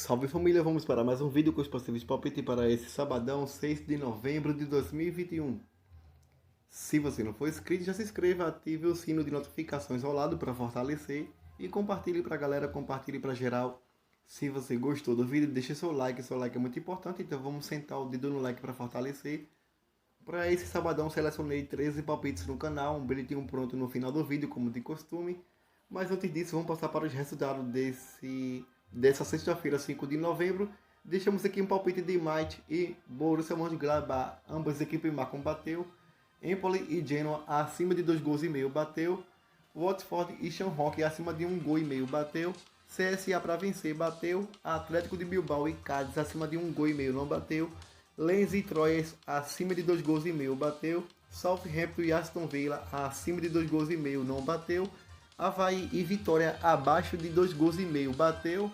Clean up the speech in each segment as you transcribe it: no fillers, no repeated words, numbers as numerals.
Salve família, vamos para mais um vídeo com os possíveis palpites para esse sabadão, 6 de novembro de 2021. Se você não for inscrito, já se inscreva, ative o sino de notificações ao lado para fortalecer e compartilhe para a galera, compartilhe para geral. Se você gostou do vídeo, deixe seu like é muito importante, então vamos sentar o dedo no like para fortalecer. Para esse sabadão selecionei 13 palpites no canal, um bilhetinho pronto no final do vídeo, como de costume. Mas antes disso, vamos passar para os resultados dessa sexta-feira, 5 de novembro. Deixamos aqui um palpite de Mainz e Borussia Mönchengladbach. Ambas as equipes marcam bateu. Empoli e Genoa acima de 2 gols e meio bateu. Watford e Schalke acima de 1 gol e meio bateu. CSA para vencer bateu. Atlético de Bilbao e Cádiz acima de 1 gol e meio não bateu. Lens e Troyes acima de 2 gols e meio bateu. Southampton e Aston Villa acima de 2 gols e meio não bateu. Avaí e Vitória abaixo de 2 gols e meio bateu.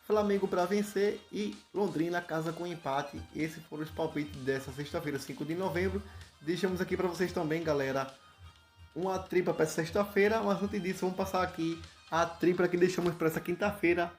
Flamengo para vencer e Londrina casa com empate. Esses foram os palpites dessa sexta-feira, 5 de novembro. Deixamos aqui para vocês também, galera, uma tripla para essa sexta-feira. Mas antes disso, vamos passar aqui a tripla que deixamos para essa quinta-feira.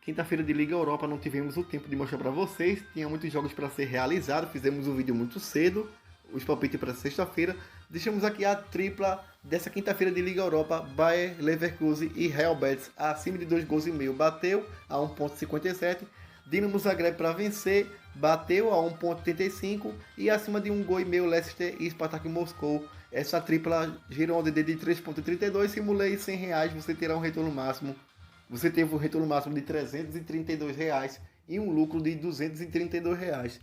Quinta-feira de Liga Europa, não tivemos o tempo de mostrar para vocês. Tinha muitos jogos para ser realizados. Fizemos um vídeo muito cedo. Os palpites para sexta-feira. Deixamos aqui a tripla dessa quinta-feira de Liga Europa. Bayer Leverkusen e Real Betis acima de 2 gols e meio bateu a 1,57. Dinamo Zagreb para vencer bateu a 1,85 e acima de 1 gol e meio Leicester e Spartak Moscou. Essa tripla gerou um ODD de 3,32. Simulei R$100, você terá um retorno máximo. Você teve um retorno máximo de R$332 e um lucro de R$232.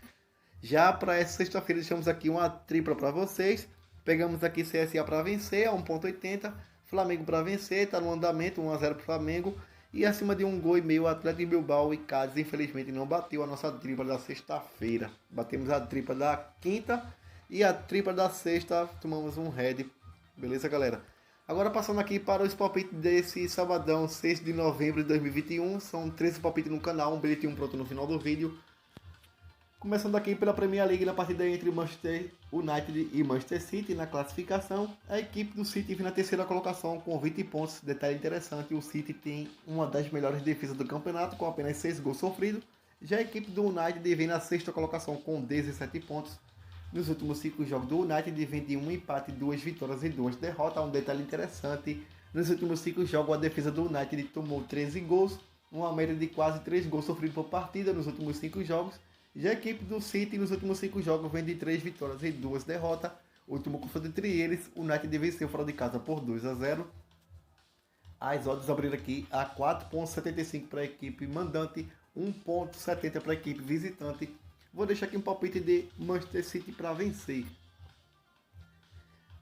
Já para essa sexta-feira deixamos aqui uma tripla para vocês. Pegamos aqui CSA para vencer a 1,80. Flamengo para vencer, está no andamento, 1-0 para o Flamengo. E acima de 1 gol e meio, Atlético de Bilbao e Cádiz. Infelizmente não bateu a nossa tripla da sexta-feira. Batemos a tripla da quinta e a tripla da sexta tomamos um red. Beleza, galera? Agora passando aqui para os palpites desse sabadão, 6 de novembro de 2021. São 13 palpites no canal, um bilhetinho pronto no final do vídeo. Começando aqui pela Premier League, na partida entre Manchester United e Manchester City na classificação. A equipe do City vem na terceira colocação com 20 pontos. Detalhe interessante, o City tem uma das melhores defesas do campeonato com apenas 6 gols sofridos. Já a equipe do United vem na sexta colocação com 17 pontos. Nos últimos 5 jogos do United vem de 1 empate, 2 vitórias e 2 derrotas. Um detalhe interessante, nos últimos 5 jogos a defesa do United tomou 13 gols, uma média de quase 3 gols sofridos por partida nos últimos 5 jogos. Já a equipe do City nos últimos 5 jogos vem de 3 vitórias e 2 derrotas. O último confronto entre eles, o United venceu fora de casa por 2-0. As odds abriram aqui a 4,75 para a equipe mandante, 1,70 para a equipe visitante. Vou deixar aqui um palpite de Manchester City para vencer.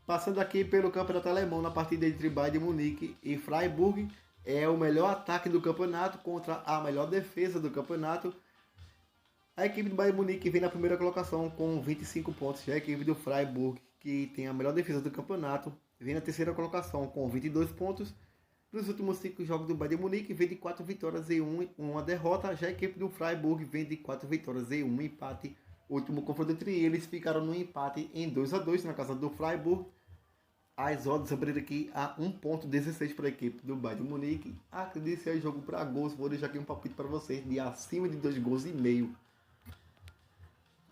Passando aqui pelo campeonato alemão, na partida entre Bayern de Munique e Freiburg. É o melhor ataque do campeonato contra a melhor defesa do campeonato. A equipe do Bayern de Munique vem na primeira colocação com 25 pontos. Já a equipe do Freiburg, que tem a melhor defesa do campeonato, vem na terceira colocação com 22 pontos. Nos últimos 5 jogos do Bayern de Munique, vem de 4 vitórias e 1 derrota. Já a equipe do Freiburg vem de 4 vitórias e 1 empate. O último confronto entre eles ficaram no empate em 2-2 na casa do Freiburg. As odds abriram aqui a 1,16 para a equipe do Bayern de Munique. Acredite se é jogo para gols, vou deixar aqui um palpite para vocês de acima de 2 gols e meio.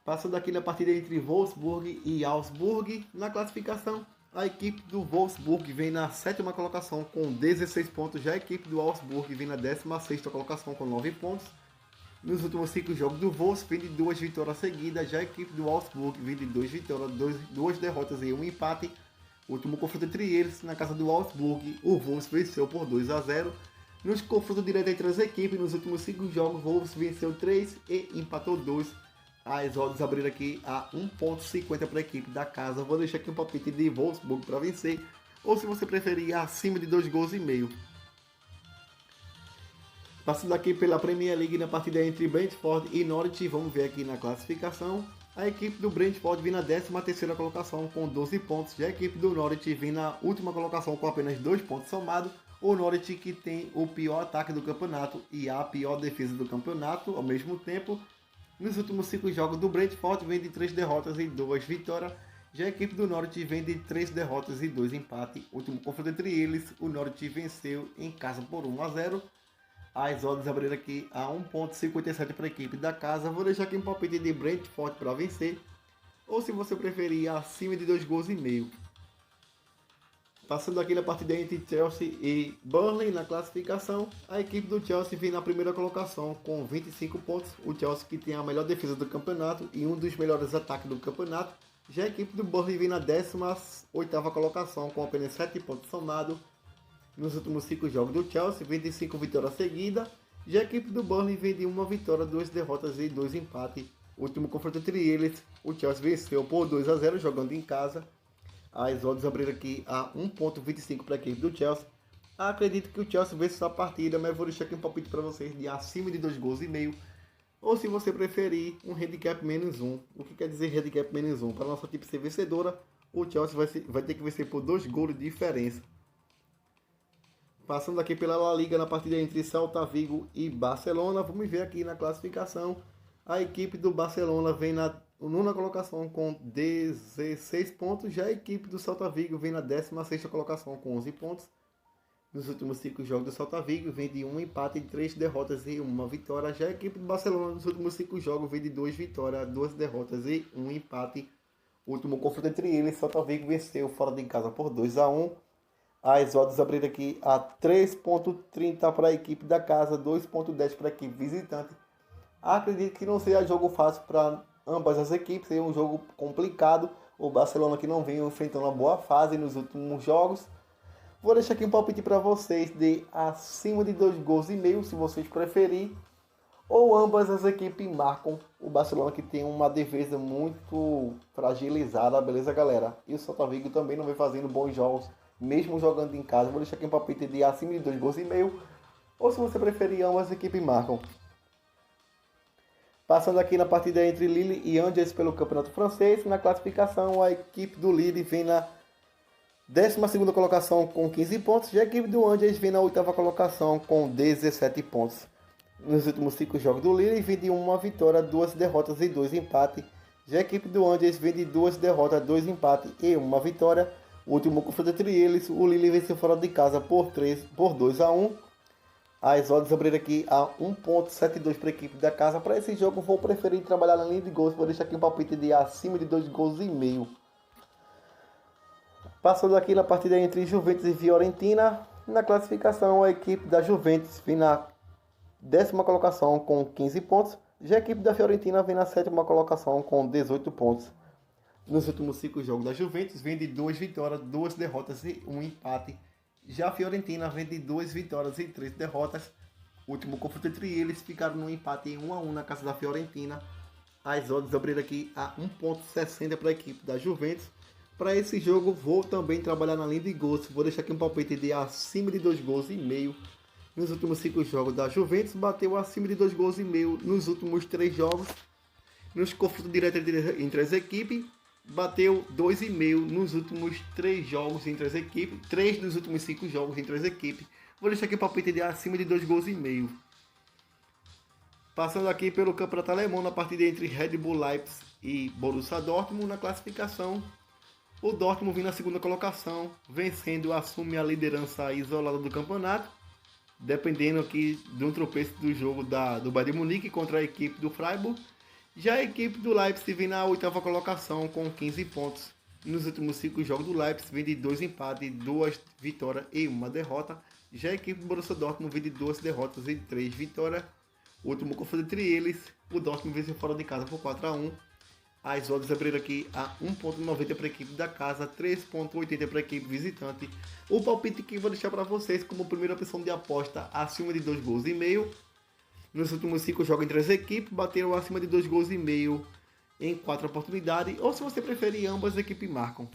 Passando aqui na partida entre Wolfsburg e Augsburg, na classificação, a equipe do Wolfsburg vem na sétima colocação com 16 pontos, já a equipe do Augsburg vem na 16ª colocação com 9 pontos. Nos últimos 5 jogos do Wolfsburg vem de 2 vitórias seguidas, já a equipe do Augsburg vem de 2 vitórias, 2 derrotas e 1 empate. O último confronto entre eles, na casa do Augsburg, o Wolfsburg venceu por 2-0. Nos confrontos diretos entre as equipes, nos últimos 5 jogos, o Wolfsburg venceu 3 e empatou 2. As odds abriram aqui a 1,50 para a equipe da casa. Vou deixar aqui um palpite de Wolfsburg para vencer. Ou se você preferir, acima de 2 gols e meio. Passando aqui pela Premier League na partida entre Brentford e Norwich. Vamos ver aqui na classificação. A equipe do Brentford vem na 13ª colocação com 12 pontos. Já a equipe do Norwich vem na última colocação com apenas 2 pontos somados. O Norwich que tem o pior ataque do campeonato e a pior defesa do campeonato ao mesmo tempo. Nos últimos 5 jogos do Brentford vem de 3 derrotas e 2 vitórias. Já a equipe do Norwich vem de 3 derrotas e 2 empates. O último confronto entre eles, o Norwich venceu em casa por 1-0. As odds abriram aqui a 1,57 para a equipe da casa. Vou deixar aqui um palpite de Brentford para vencer. Ou se você preferir, acima de 2 gols e meio. Passando aqui na partida entre Chelsea e Burnley na classificação, a equipe do Chelsea vem na primeira colocação com 25 pontos. O Chelsea que tem a melhor defesa do campeonato e um dos melhores ataques do campeonato. Já a equipe do Burnley vem na 18ª colocação com apenas 7 pontos somados. Nos últimos 5 jogos do Chelsea, vem de 5 vitórias seguidas. Já a equipe do Burnley vem de 1 vitória, 2 derrotas e 2 empates. O último confronto entre eles, o Chelsea venceu por 2-0 jogando em casa. As odds abriram aqui a 1,25 para a equipe do Chelsea. Acredito que o Chelsea vence essa partida, mas vou deixar aqui um palpite para vocês de acima de 2 gols e meio. Ou se você preferir, um handicap -1. O que quer dizer handicap -1? Para a nossa equipe ser vencedora, o Chelsea vai ter que vencer por 2 gols de diferença. Passando aqui pela La Liga na partida entre Celta Vigo e Barcelona, vamos ver aqui na classificação. A equipe do Barcelona vem na 9ª colocação com 16 pontos, já a equipe do Celta Vigo vem na 16ª colocação com 11 pontos. Nos últimos 5 jogos do Celta Vigo vem de 1 empate, 3 derrotas e 1 vitória. Já a equipe do Barcelona nos últimos 5 jogos vem de 2 vitórias, 2 derrotas e 1 empate. O último confronto entre eles, Celta Vigo venceu fora de casa por 2-1. As odds abriram aqui a 3,30 para a equipe da casa, 2,10 para a equipe visitante. Acredito que não seja jogo fácil para ambas as equipes, é um jogo complicado. O Barcelona que não vem enfrentando uma boa fase nos últimos jogos. Vou deixar aqui um palpite para vocês de acima de 2 gols e meio, se vocês preferirem. Ou ambas as equipes marcam. O Barcelona que tem uma defesa muito fragilizada, beleza galera? E o Celta Vigo também não vem fazendo bons jogos, mesmo jogando em casa. Vou deixar aqui um palpite de acima de 2 gols e meio. Ou se você preferir, ambas as equipes marcam. Passando aqui na partida entre Lille e Angers pelo Campeonato Francês, na classificação a equipe do Lille vem na 12ª colocação com 15 pontos, já a equipe do Angers vem na 8ª colocação com 17 pontos. Nos últimos 5 jogos do Lille vem de 1 vitória, 2 derrotas e 2 empates, já a equipe do Angers vem de 2 derrotas, 2 empates e 1 vitória. O último confronto entre eles, o Lille venceu fora de casa por 2-1. As odds abriram aqui a 1,72 para a equipe da casa. Para esse jogo vou preferir trabalhar na linha de gols. Vou deixar aqui um palpite de acima de 2 gols e meio. Passando aqui na partida entre Juventus e Fiorentina. Na classificação a equipe da Juventus vem na 10ª colocação com 15 pontos. Já a equipe da Fiorentina vem na 7ª colocação com 18 pontos. Nos últimos 5 jogos da Juventus vem de 2 vitórias, 2 derrotas e 1 empate. Já a Fiorentina vem de 2 vitórias e 3 derrotas. O último confronto entre eles ficaram no empate em 1-1 na casa da Fiorentina. As odds abriram aqui a 1,60 para a equipe da Juventus. Para esse jogo vou também trabalhar na linha de gols. Vou deixar aqui um palpite de acima de 2 gols e meio. Nos últimos 5 jogos da Juventus bateu acima de 2 gols e meio nos últimos 3 jogos. Nos confrontos diretos entre as equipes, bateu 2,5 nos últimos 3 jogos entre as equipes, 3 dos últimos 5 jogos entre as equipes. Vou deixar aqui o palpite de acima de 2 gols e meio. Passando aqui pelo campeonato alemão, na partida entre Red Bull Leipzig e Borussia Dortmund, na classificação, o Dortmund vem na 2ª colocação, vencendo, assume a liderança isolada do campeonato, dependendo aqui de um tropeço do jogo do Bayern de Munique contra a equipe do Freiburg. Já a equipe do Leipzig vem na 8ª colocação com 15 pontos. Nos últimos 5 jogos do Leipzig vem de 2 empates, 2 vitórias e 1 derrota. Já a equipe do Borussia Dortmund vem de 2 derrotas e 3 vitórias. O último confronto entre eles, o Dortmund venceu fora de casa por 4-1. As odds abriram aqui a 1,90 para a equipe da casa, 3,80 para a equipe visitante. O palpite que eu vou deixar para vocês como primeira opção de aposta acima de 2 gols e meio. Nos últimos 5 jogos entre as equipes, bateram acima de 2 gols e meio em 4 oportunidades. Ou se você preferir, ambas as equipes marcam.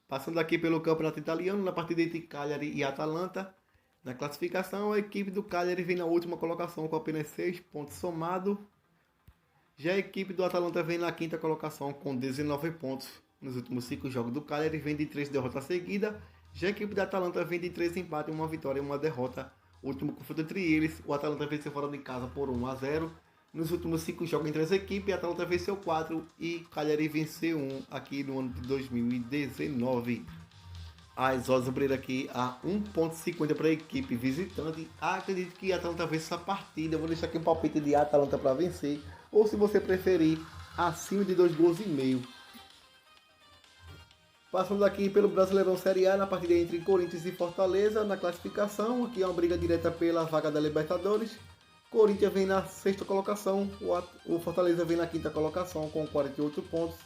Passando aqui pelo campeonato italiano, na partida entre Cagliari e Atalanta. Na classificação, a equipe do Cagliari vem na última colocação com apenas 6 pontos somados. Já a equipe do Atalanta vem na 5ª colocação com 19 pontos. Nos últimos 5 jogos do Cagliari vem de 3 derrotas seguidas. Já a equipe da Atalanta vem de 3 empates, 1 vitória e 1 derrota. O último confronto entre eles, o Atalanta venceu fora de casa por 1-0. Nos últimos 5 jogos entre as equipes, a Atalanta venceu 4 e Cagliari venceu 1 aqui no ano de 2019. As odds abriram aqui a 1,50 para a equipe visitante. Acredito que a Atalanta vence essa partida. Eu vou deixar aqui um palpite de Atalanta para vencer. Ou se você preferir, acima de 2 gols e meio. Passando aqui pelo Brasileirão Série A, na partida entre Corinthians e Fortaleza, na classificação. Aqui é uma briga direta pela vaga da Libertadores. Corinthians vem na sexta colocação, o Fortaleza vem na quinta colocação com 48 pontos.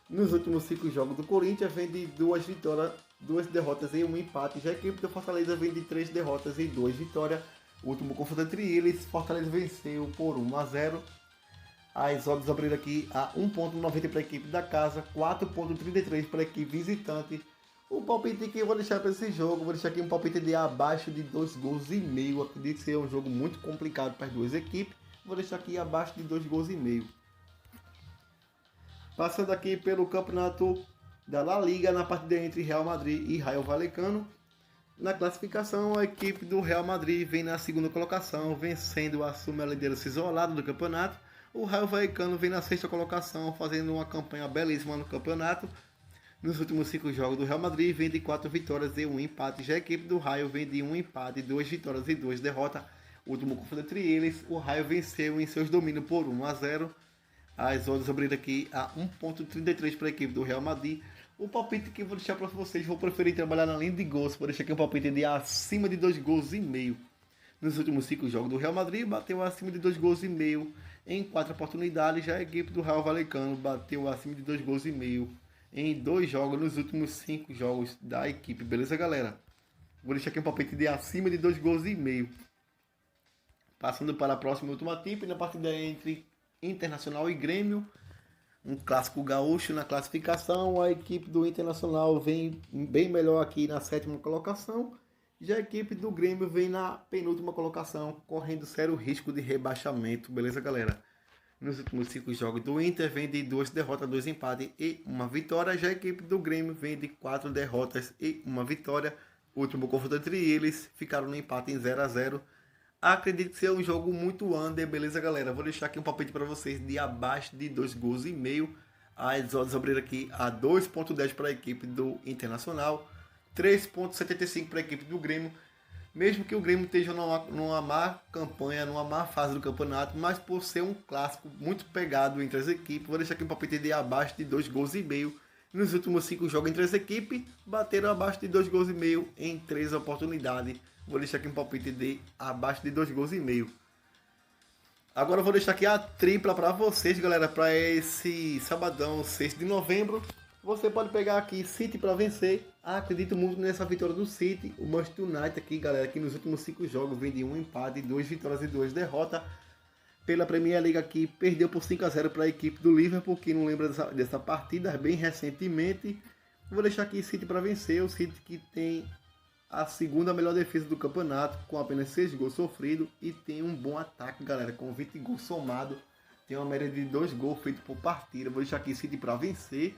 Nos últimos 5 jogos do Corinthians vem de 2 vitórias, 2 derrotas e 1 empate. Já a equipe do Fortaleza vem de 3 derrotas e 2 vitórias. O último confronto entre eles, Fortaleza venceu por 1-0. As odds abriram aqui a 1,90 para a equipe da casa, 4,33 para a equipe visitante. O palpite que eu vou deixar para esse jogo, vou deixar aqui um palpite de abaixo de 2 gols e meio. Acredito que seja um jogo muito complicado para as duas equipes. Vou deixar aqui abaixo de 2 gols e meio. Passando aqui pelo campeonato da La Liga, na partida entre Real Madrid e Rayo Vallecano. Na classificação, a equipe do Real Madrid vem na segunda colocação, vencendo, assume a liderança isolada do campeonato. O Rayo Vallecano vem na sexta colocação, fazendo uma campanha belíssima no campeonato. Nos últimos 5 jogos do Real Madrid, vem de 4 vitórias e 1 empate. Já a equipe do Rayo vem de 1 empate, 2 vitórias e 2 derrotas. O último confronto entre eles, o Rayo venceu em seus domínios por 1-0. As odds abriram aqui a 1,33 para a equipe do Real Madrid. O palpite que eu vou deixar para vocês, vou preferir trabalhar na linha de gols. Vou deixar aqui um palpite de acima de 2 gols e meio. Nos últimos 5 jogos do Real Madrid, bateu acima de 2 gols e meio em 4 oportunidades. Já a equipe do Rayo Vallecano bateu acima de 2 gols e meio em 2 jogos nos últimos 5 jogos da equipe. Beleza, galera? Vou deixar aqui um palpite de acima de 2 gols e meio. Passando para a próxima e última tip, na partida entre Internacional e Grêmio, um clássico gaúcho na classificação. A equipe do Internacional vem bem melhor aqui na 7ª colocação. Já a equipe do Grêmio vem na penúltima colocação, correndo sério risco de rebaixamento. Beleza, galera? Nos últimos 5 jogos do Inter vem de 2 derrotas, 2 empates e 1 vitória. Já a equipe do Grêmio vem de 4 derrotas e 1 vitória. O último confronto entre eles ficaram no empate em 0-0. Acredito que seja um jogo muito under, beleza, galera? Vou deixar aqui um palpite para vocês de abaixo de 2 gols e meio. As odds abriram aqui a 2,10 para a equipe do Internacional, 3,75 para a equipe do Grêmio. Mesmo que o Grêmio esteja numa má campanha, numa má fase do campeonato, mas por ser um clássico muito pegado entre as equipes, vou deixar aqui um palpite de abaixo de 2 gols e meio. Nos últimos 5 jogos entre as equipes, bateram abaixo de 2 gols e meio em 3 oportunidades. Vou deixar aqui um palpite de abaixo de 2 gols e meio. Agora eu vou deixar aqui a tripla para vocês, galera, para esse sabadão, 6 de novembro. Você pode pegar aqui City para vencer. Acredito muito nessa vitória do City. O Manchester United aqui, galera, que nos últimos 5 jogos vem de 1 empate, 2 vitórias e 2 derrotas. Pela Premier League aqui, perdeu por 5-0 para a equipe do Liverpool, que não lembra dessa partida, bem recentemente. Vou deixar aqui City para vencer. O City que tem a segunda melhor defesa do campeonato, com apenas 6 gols sofridos, e tem um bom ataque, galera, com 20 gols somados. Tem uma média de 2 gols feitos por partida. Vou deixar aqui City para vencer.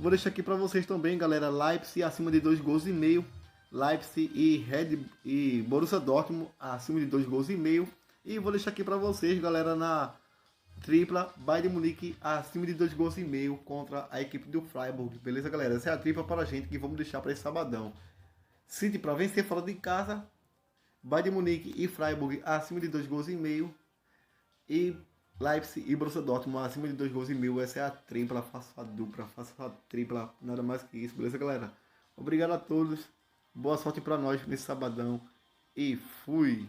Vou deixar aqui para vocês também, galera, Leipzig acima de 2 gols e meio. Leipzig e Borussia Dortmund acima de 2 gols e meio. E vou deixar aqui para vocês, galera, na tripla, Bayern de Munique acima de 2 gols e meio contra a equipe do Freiburg. Beleza, galera? Essa é a tripla para a gente que vamos deixar para esse sabadão. City para vencer fora de casa, Bayern de Munique e Freiburg acima de 2 gols e meio. E Leipzig e Borussia Dortmund acima de 2 gols e meio. Essa é a tripla, faço a dupla, faço a tripla, nada mais que isso. Beleza, galera? Obrigado a todos. Boa sorte para nós nesse sabadão. E fui!